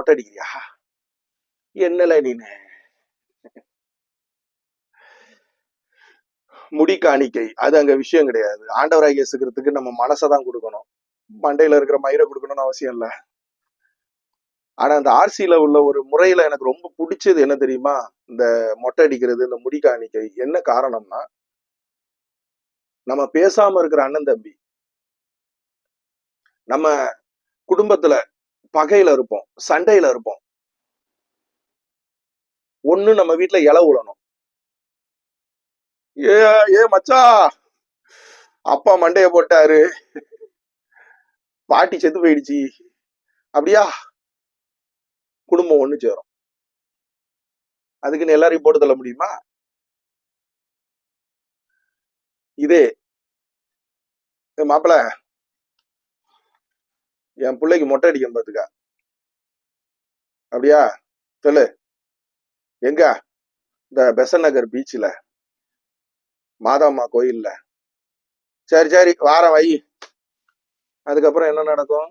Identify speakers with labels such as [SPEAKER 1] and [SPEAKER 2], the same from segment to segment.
[SPEAKER 1] மொட்டை அடிக்கிறியா? என்னல நீனு? முடி காணிக்கை அது அங்க விஷயம் கிடையாது. ஆண்டவராகிய இயேசு கிறிஸ்துவுக்கு நம்ம மனசைதான் கொடுக்கணும், மண்டையில இருக்கிற மயிரை கொடுக்கணும்னு அவசியம் இல்ல. ஆனா அந்த ஆர்சியில உள்ள ஒரு முறையில எனக்கு ரொம்ப பிடிச்சது என்ன தெரியுமா? இந்த மொட்டை அடிக்கிறது, இந்த முடி காணிக்கை. என்ன காரணம்னா, நம்ம பேசாம இருக்கிற அண்ணன் தம்பி, நம்ம குடும்பத்துல பகையில இருப்போம், சண்டையில இருப்போம். ஒண்ணு நம்ம வீட்டுல இலை உழணும். ஏ ஏ மச்சா, அப்பா மண்டைய போட்டாரு, பாட்டி செத்து போயிடுச்சு, அப்படியா? குடும்பம் ஒண்ணு சேரும். அதுக்குன்னு எல்லாரையும் போட்டு தள்ள முடியுமா? இதே மாப்பிள்ள, என் பிள்ளைக்கு மொட்டை அடிக்கணும் பாத்துக்க. அப்படியா? சொல்லு. எங்க? இந்த பெசன் நகர் பீச்ல மாதாம்மா கோயில்ல. சரி சரி, வாரம் வை. அதுக்கப்புறம் என்ன நடக்கும்?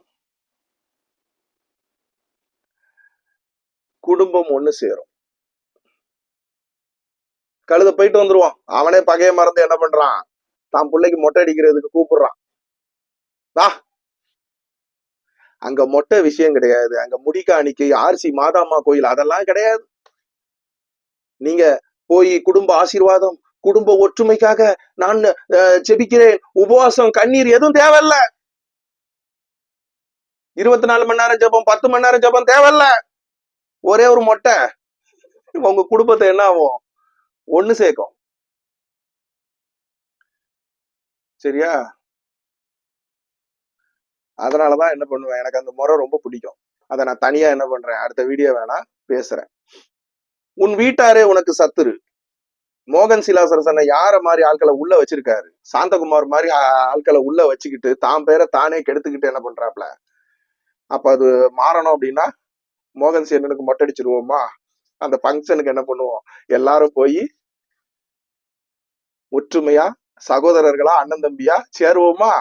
[SPEAKER 1] குடும்பம் ஒண்ணு சேரும். கழுத போயிட்டு வந்துருவான். அவனே பகைய மறந்து என்ன பண்றான்? தான் பிள்ளைக்கு மொட்டை அடிக்கிறதுக்கு கூப்பிடுறான். வா. அங்க மொட்டை விஷயம் கிடையாது, அங்க முடி காணிக்கை, ஆர்சி மாதாம்மா கோயில் அதெல்லாம் கிடையாது. நீங்க போய் குடும்ப ஆசீர்வாதம், குடும்ப ஒற்றுமைக்காக நான் ஜெபிக்கிறேன், உபவாசம், கண்ணீர் எதுவும் தேவையில்ல. 24 மணி நேரம் ஜெபம், 10 மணி நேரம் ஜெபம் தேவையில்ல. ஒரே ஒரு மொட்டை உங்க குடும்பத்தை என்ன ஆகும்? ஒண்ணு சேர்க்கும். சரியா? அதனாலதான் என்ன பண்ணுவேன், எனக்கு அந்த முறை ரொம்ப பிடிக்கும். அதை நான் தனியா என்ன பண்றேன், அடுத்த வீடியோ வேணா பேசுறேன். உன் வீட்டாரே உனக்கு சத்துரு. மோகன் சிலாசரசனை யார மாதிரி ஆட்களை உள்ள வச்சிருக்காரு? சாந்தகுமார் மாதிரி ஆட்களை உள்ள வச்சுக்கிட்டு தான் பேரை தானே கெடுத்துக்கிட்டு என்ன பண்றாப்ல? அப்ப அது மாறணும் அப்படின்னா மோகன் சேனனுக்கு மொட்டை அடிச்சிருவோமா? அந்த பங்கனுக்கு என்ன பண்ணுவோம்? எல்லாரும் போய் ஒற்றுமையா, சகோதரர்களா, அண்ணன் தம்பியா சேருவோமா?